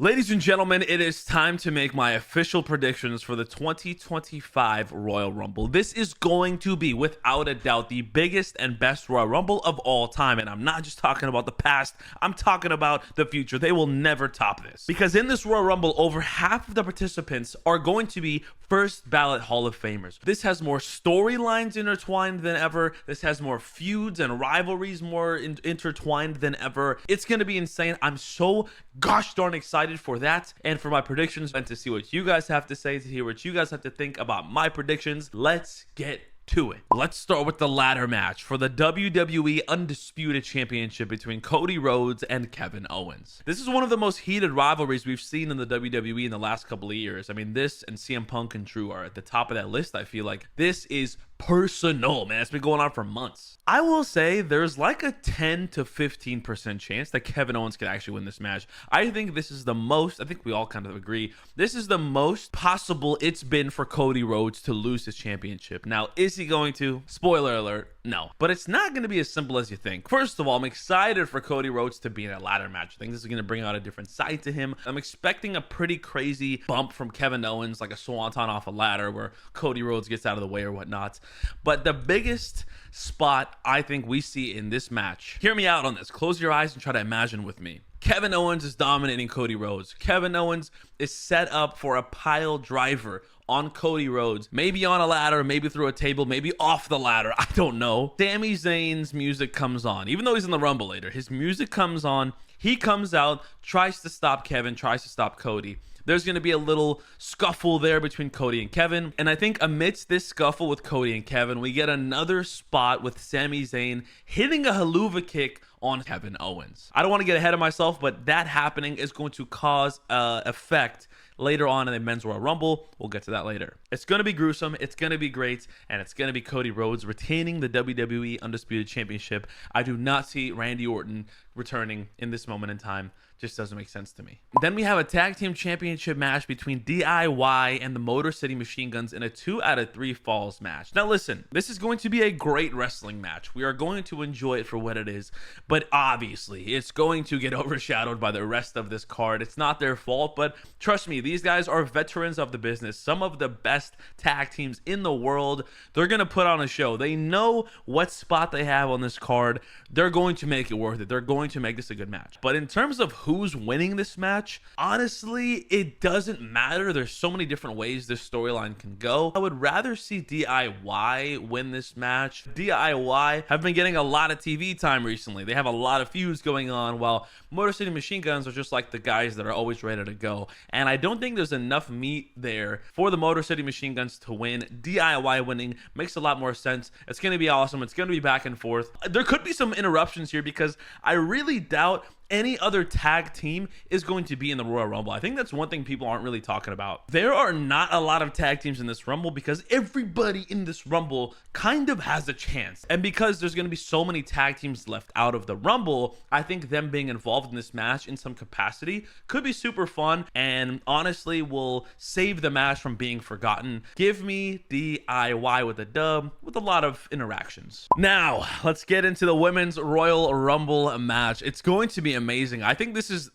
Ladies and gentlemen, it is time to make my official predictions for the 2025 Royal Rumble. This is going to be, without a doubt, the biggest and best Royal Rumble of all time. And I'm not just talking about the past, I'm talking about the future. They will never top this. Because in this Royal Rumble, over half of the participants are going to be first ballot Hall of Famers. This has more storylines intertwined than ever. This has more feuds and rivalries more intertwined than ever. It's going to be insane. I'm so gosh darn excited for that and for my predictions and to see what you guys have to say, to hear what you guys have to think about my predictions. Let's get to it. Let's start with the ladder match for the WWE Undisputed Championship between Cody Rhodes and Kevin Owens. This is one of the most heated rivalries we've seen in the WWE in the last couple of years. I mean, this and CM Punk and Drew are at the top of that list. I feel like this is personal, man. It's been going on for months. I will say there's like a 10 to 15% chance that Kevin Owens could actually win this match. I think this is the most, I think we all kind of agree, this is the most possible it's been for Cody Rhodes to lose his championship. Now, is he going to? Spoiler alert, no. But it's not going to be as simple as you think. First of all, I'm excited for Cody Rhodes to be in a ladder match. I think this is going to bring out a different side to him. I'm expecting a pretty crazy bump from Kevin Owens, like a swanton off a ladder where Cody Rhodes gets out of the way or whatnot. But the biggest spot I think we see in this match, hear me out on this, close your eyes and try to imagine with me. Kevin Owens is dominating Cody Rhodes. Kevin Owens is set up for a pile driver on Cody Rhodes, maybe on a ladder, maybe through a table, maybe off the ladder, I don't know. Sami Zayn's music comes on. Even though he's in the Rumble later, his music comes on. He comes out, tries to stop Kevin, tries to stop Cody. There's going to be a little scuffle there between Cody and Kevin. And I think amidst this scuffle with Cody and Kevin, we get another spot with Sami Zayn hitting a haluva kick on Kevin Owens. I don't want to get ahead of myself, but that happening is going to cause effect later on in the Men's Royal Rumble. We'll get to that later. It's going to be gruesome. It's going to be great. And it's going to be Cody Rhodes retaining the WWE Undisputed Championship. I do not see Randy Orton returning in this moment in time. Just doesn't make sense to me. Then we have a tag team championship match between DIY and the Motor City Machine Guns in a 2 out of 3 falls match. Now listen, this is going to be a great wrestling match. We are going to enjoy it for what it is, but obviously it's going to get overshadowed by the rest of this card. It's not their fault, but trust me, these guys are veterans of the business. Some of the best tag teams in the world. They're going to put on a show. They know what spot they have on this card. They're going to make it worth it. They're going to make this a good match. But in terms of who's winning this match, honestly, it doesn't matter. There's so many different ways this storyline can go. I would rather see DIY win this match. DIY have been getting a lot of TV time recently. They have a lot of feuds going on, while Motor City Machine Guns are just like the guys that are always ready to go. And I don't think there's enough meat there for the Motor City Machine Guns to win. DIY winning makes a lot more sense. It's going to be awesome. It's going to be back and forth. There could be some interruptions here because I really doubt any other tag team is going to be in the Royal Rumble. I think that's one thing people aren't really talking about. There are not a lot of tag teams in this Rumble because everybody in this Rumble kind of has a chance. And because there's going to be so many tag teams left out of the Rumble, I think them being involved in this match in some capacity could be super fun and honestly will save the match from being forgotten. Give me DIY with a dub with a lot of interactions. Now, let's get into the Women's Royal Rumble match. It's going to be amazing. I think this is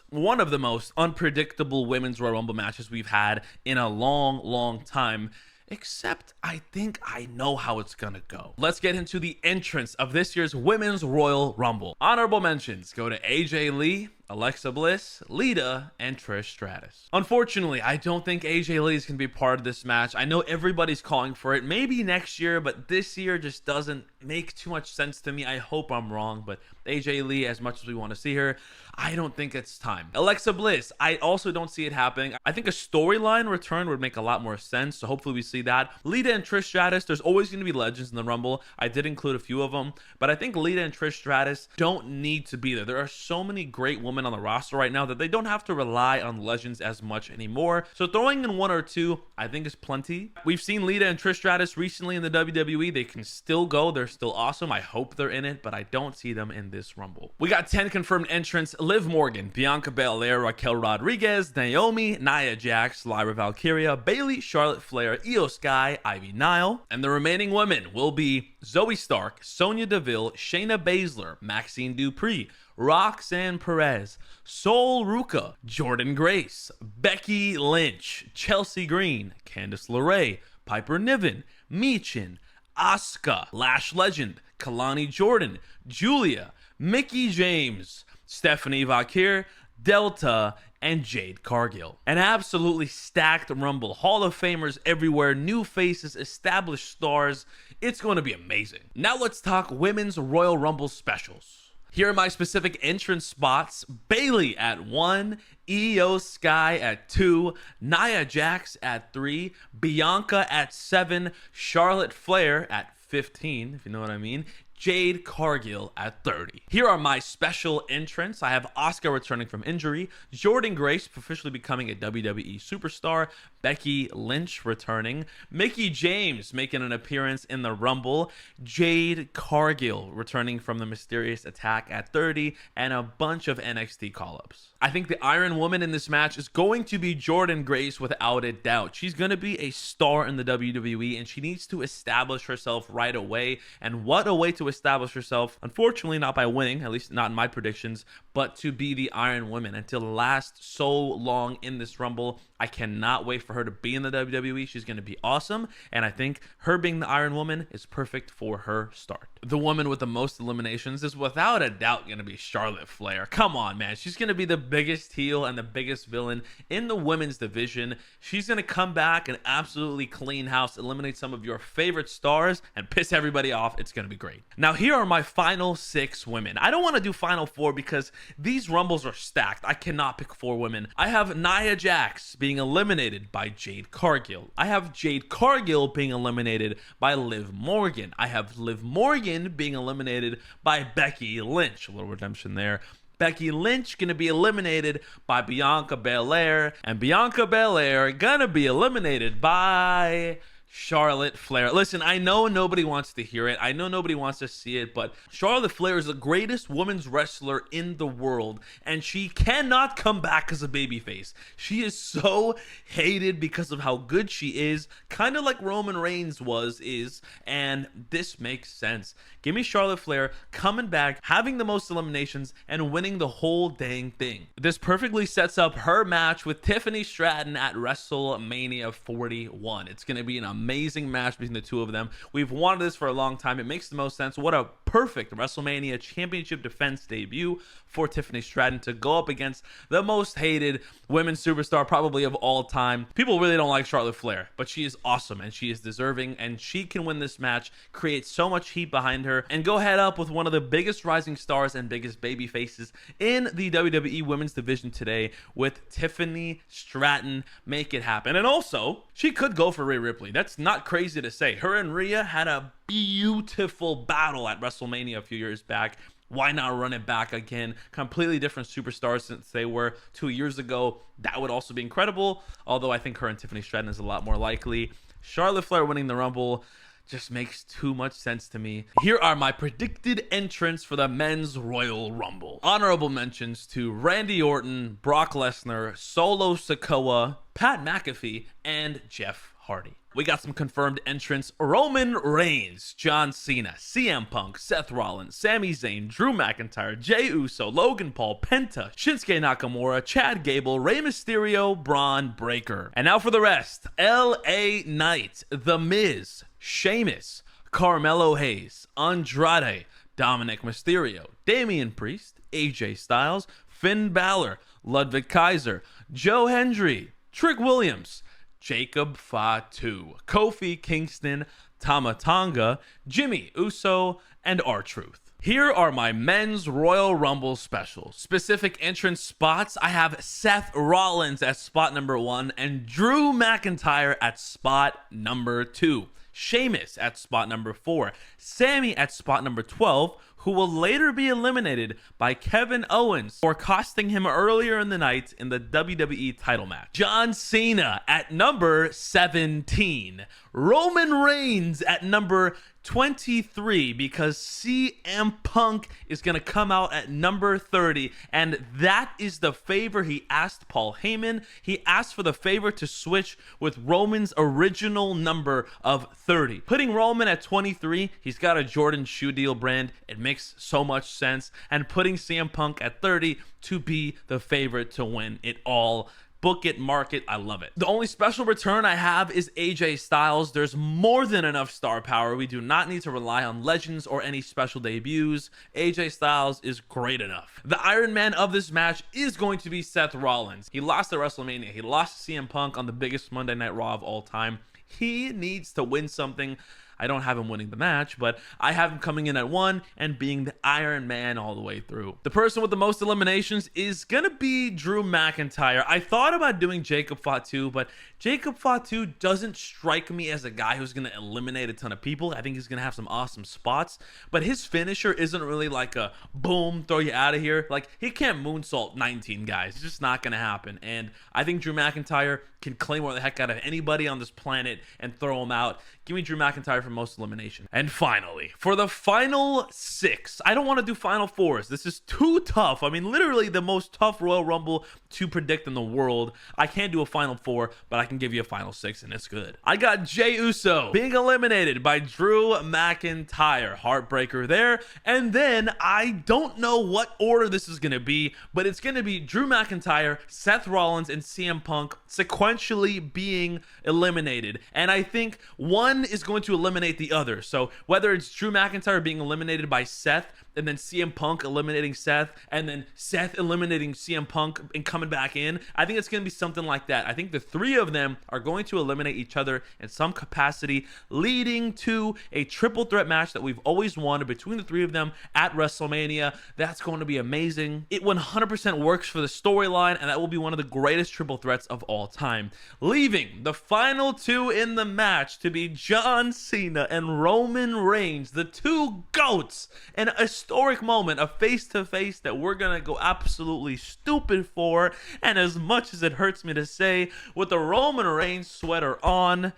one of the most unpredictable Women's Royal Rumble matches we've had in a long time. Except I think I know how it's gonna go. Let's get into the entrance of this year's Women's Royal Rumble. Honorable mentions go to AJ Lee, Alexa Bliss, Lita, and Trish Stratus. Unfortunately, I don't think AJ Lee is going to be part of this match. I know everybody's calling for it. Maybe next year, but this year just doesn't make too much sense to me. I hope I'm wrong, but AJ Lee, as much as we want to see her, I don't think it's time. Alexa Bliss, I also don't see it happening. I think a storyline return would make a lot more sense, so hopefully we see that. Lita and Trish Stratus, there's always going to be legends in the Rumble. I did include a few of them, but I think Lita and Trish Stratus don't need to be there. There are so many great women on the roster right now that they don't have to rely on legends as much anymore. So throwing in one or two, I think is plenty. We've seen Lita and Trish Stratus recently in the WWE. They can still go. They're still awesome. I hope they're in it, but I don't see them in this Rumble. We got 10 confirmed entrants: Liv Morgan, Bianca Belair, Raquel Rodriguez, Naomi, Nia Jax, Lyra Valkyria, Bayley, Charlotte Flair, Io Sky, Ivy Nile. And the remaining women will be Zoe Stark, Sonya Deville, Shayna Baszler, Maxine Dupree, Roxanne Perez, Sol Ruka, Jordan Grace, Becky Lynch, Chelsea Green, Candice LeRae, Piper Niven, Michin, Asuka, Lash Legend, Kalani Jordan, Julia, Mickie James, Stephanie Vakir, Delta, and Jade Cargill. An absolutely stacked Rumble. Hall of Famers everywhere, new faces, established stars. It's going to be amazing. Now let's talk Women's Royal Rumble specials. Here are my specific entrance spots. Bayley at 1, Io Sky at 2, Nia Jax at 3, Bianca at 7, Charlotte Flair at 15, if you know what I mean, Jade Cargill at 30. Here are my special entrants. I have Asuka returning from injury, Jordan Grace officially becoming a WWE superstar, Becky Lynch returning, Mickie James making an appearance in the Rumble, Jade Cargill returning from the mysterious attack at 30, and a bunch of NXT call-ups. I think the Iron Woman in this match is going to be Jordan Grace without a doubt. She's going to be a star in the WWE, and she needs to establish herself right away. And what a way to establish herself. Unfortunately, not by winning, at least not in my predictions, but to be the Iron Woman and to last so long in this Rumble. I cannot wait for her to be in the WWE. She's going to be awesome, and I think her being the Iron Woman is perfect for her start. The woman with the most eliminations is without a doubt going to be Charlotte Flair. Come on, man. She's going to be the biggest heel and the biggest villain in the women's division. She's going to come back and absolutely clean house, eliminate some of your favorite stars, and piss everybody off. It's going to be great. Now, here are my final 6 women. I don't want to do final 4 because these Rumbles are stacked. I cannot pick 4 women. I have Nia Jax being eliminated by Jade Cargill. I have Jade Cargill being eliminated by Liv Morgan. I have Liv Morgan being eliminated by Becky Lynch. A little redemption there. Becky Lynch gonna be eliminated by Bianca Belair, and Bianca Belair gonna be eliminated by Charlotte Flair. Listen, I know nobody wants to hear it. I know nobody wants to see it, but Charlotte Flair is the greatest women's wrestler in the world, and she cannot come back as a babyface. She is so hated because of how good she is, kind of like Roman Reigns is, and this makes sense. Give me Charlotte Flair coming back, having the most eliminations, and winning the whole dang thing. This perfectly sets up her match with Tiffany Stratton at WrestleMania 41. It's going to be an amazing match between the two of them. We've wanted this for a long time. It makes the most sense. What a perfect WrestleMania Championship defense debut for Tiffany Stratton to go up against the most hated women's superstar probably of all time. People really don't like Charlotte Flair, but she is awesome and she is deserving, and she can win this match, create so much heat behind her, and go head up with one of the biggest rising stars and biggest baby faces in the WWE women's division today with Tiffany Stratton. Make it happen. And also, she could go for Rhea Ripley. That's not crazy to say. Her and Rhea had a beautiful battle at WrestleMania a few years back. Why not run it back again? Completely different superstars since they were 2 years ago. That would also be incredible, although I think her and Tiffany Stratton is a lot more likely. Charlotte Flair winning the Rumble just makes too much sense to me. Here are my predicted entrants for the Men's Royal Rumble. Honorable mentions to Randy Orton, Brock Lesnar, Solo Sikoa, Pat McAfee, and Jeff Hardy. We got some confirmed entrants: Roman Reigns, John Cena, CM Punk, Seth Rollins, Sami Zayn, Drew McIntyre, Jey Uso, Logan Paul, Penta, Shinsuke Nakamura, Chad Gable, Rey Mysterio, Braun Breaker. And now for the rest: LA Knight, The Miz, Sheamus, Carmelo Hayes, Andrade, Dominic Mysterio, Damian Priest, AJ Styles, Finn Balor, Ludwig Kaiser, Joe Hendry, Trick Williams, Jacob Fatu, Kofi Kingston, Tama Tonga, Jimmy Uso, and R-Truth. Here are my Men's Royal Rumble specials. Specific entrance spots: I have Seth Rollins at spot number 1 and Drew McIntyre at spot number 2. Sheamus at spot number 4. Sammy at spot number 12, who will later be eliminated by Kevin Owens for costing him earlier in the night in the WWE title match. John Cena at number 17. Roman Reigns at number 23 because CM Punk is going to come out at number 30, and that is the favor he asked Paul Heyman. He asked for the favor to switch with Roman's original number of 30. Putting Roman at 23, he's got a Jordan shoe deal brand. It makes so much sense. And putting CM Punk at 30 to be the favorite to win it all. Book it, mark it, I love it. The only special return I have is AJ Styles. There's more than enough star power. We do not need to rely on legends or any special debuts. AJ Styles is great enough. The Iron Man of this match is going to be Seth Rollins. He lost at WrestleMania. He lost to CM Punk on the biggest Monday Night Raw of all time. He needs to win something. I don't have him winning the match, but I have him coming in at 1 and being the Iron Man all the way through. The person with the most eliminations is going to be Drew McIntyre. I thought about doing Jacob Fatu, but Jacob Fatu doesn't strike me as a guy who's going to eliminate a ton of people. I think he's going to have some awesome spots, but his finisher isn't really like a boom, throw you out of here. Like, he can't moonsault 19 guys. It's just not going to happen. And I think Drew McIntyre can claymore the heck out of anybody on this planet and throw him out. Give me Drew McIntyre for most elimination. And finally, for the final 6, I don't want to do final 4s. This is too tough. I mean, literally the most tough Royal Rumble to predict in the world. I can't do a final 4, but I can give you a final 6, and it's good. I got Jey Uso being eliminated by Drew McIntyre. Heartbreaker there. And then I don't know what order this is going to be, but it's going to be Drew McIntyre, Seth Rollins, and CM Punk sequentially being eliminated. And I think one is going to eliminate the other. So whether it's Drew McIntyre being eliminated by Seth, and then CM Punk eliminating Seth, and then Seth eliminating CM Punk and coming back in, I think it's going to be something like that. I think the 3 of them are going to eliminate each other in some capacity, leading to a triple threat match that we've always wanted between the 3 of them at WrestleMania. That's going to be amazing. It 100% works for the storyline, and that will be one of the greatest triple threats of all time. Leaving the final 2 in the match to be John Cena and Roman Reigns, the 2 GOATs, and a historic moment, a face-to-face that we're gonna go absolutely stupid for. And as much as it hurts me to say, with the Roman Reigns sweater on,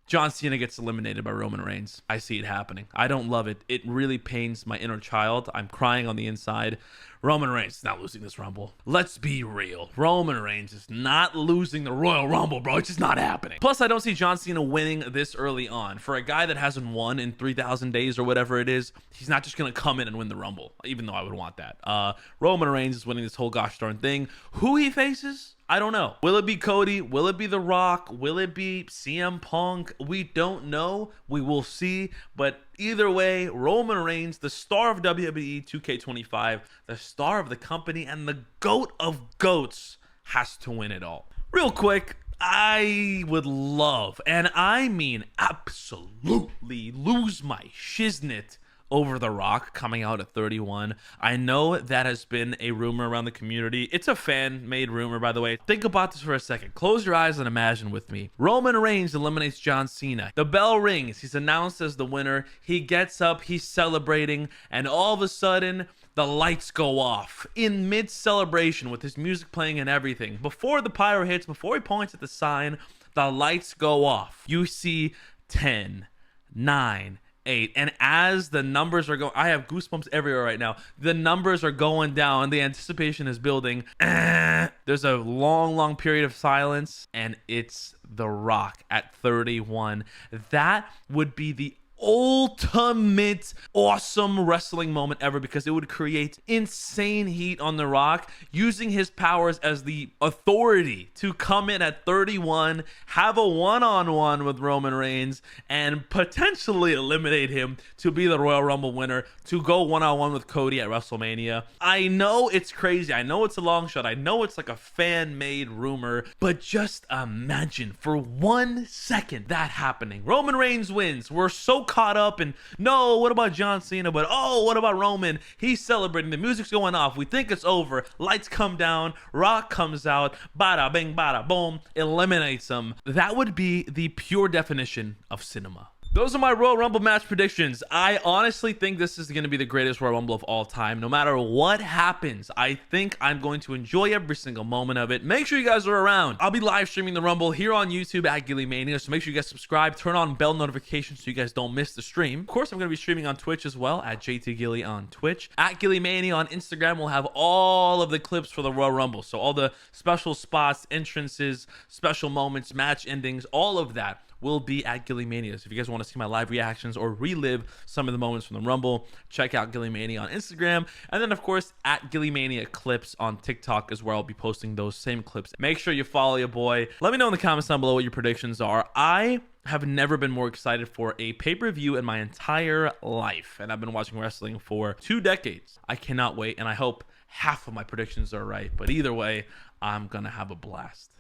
John Cena gets eliminated by Roman Reigns. I see it happening. I don't love it. It really pains my inner child. I'm crying on the inside. Roman Reigns is not losing this Rumble. Let's be real. Roman Reigns is not losing the Royal Rumble, bro. It's just not happening. Plus, I don't see John Cena winning this early on. For a guy that hasn't won in 3,000 days or whatever it is, he's not just going to come in and win the Rumble, even though I would want that. Roman Reigns is winning this whole gosh darn thing. Who he faces? I don't know. Will it be Cody? Will it be The Rock? Will it be CM Punk? We don't know. We will see. But either way, Roman Reigns, the star of WWE 2K25, the star of the company, and the GOAT of GOATs, has to win it all. Real quick, I would love, and I mean absolutely, lose my shiznit over The Rock coming out at 31. I know that has been a rumor around the community. It's a fan-made rumor, by the way. Think about this for a second. Close your eyes and imagine with me. Roman Reigns eliminates John Cena. The bell rings. He's announced as the winner. He gets up. He's celebrating. And all of a sudden, the lights go off in mid-celebration with his music playing and everything. Before the pyro hits, before he points at the sign, the lights go off. You see 10, 9, 8, and as the numbers are going, I have goosebumps everywhere right now. The numbers are going down. The anticipation is building. There's a long period of silence, and it's The Rock at 31. That would be the ultimate awesome wrestling moment ever, because it would create insane heat on The Rock, using his powers as the authority to come in at 31, have a one-on-one with Roman Reigns, and potentially eliminate him to be the Royal Rumble winner, to go one-on-one with Cody at WrestleMania. I know it's crazy. I know it's a long shot. I know it's like a fan-made rumor, but just imagine for 1 second that happening. Roman Reigns wins. We're so caught up in, no, what about John Cena? But oh, what about Roman? He's celebrating. The music's going off. We think it's over. Lights come down. Rock comes out. Bada bing, bada boom. Eliminates him. That would be the pure definition of cinema. Those are my Royal Rumble match predictions. I honestly think this is going to be the greatest Royal Rumble of all time. No matter what happens, I think I'm going to enjoy every single moment of it. Make sure you guys are around. I'll be live streaming the Rumble here on YouTube at Gilly Mania, so make sure you guys subscribe, turn on bell notifications so you guys don't miss the stream. Of course, I'm going to be streaming on Twitch as well at JT Gilly on Twitch. At Gilly Mania on Instagram, we'll have all of the clips for the Royal Rumble. So all the special spots, entrances, special moments, match endings, all of that will be at Gilly Mania. So if you guys want to see my live reactions or relive some of the moments from the Rumble, check out Gilly Mania on Instagram. And then, of course, at Gilly Mania Clips on TikTok is where I'll be posting those same clips. Make sure you follow your boy. Let me know in the comments down below what your predictions are. I have never been more excited for a pay-per-view in my entire life. And I've been watching wrestling for 2 decades. I cannot wait. And I hope half of my predictions are right. But either way, I'm going to have a blast.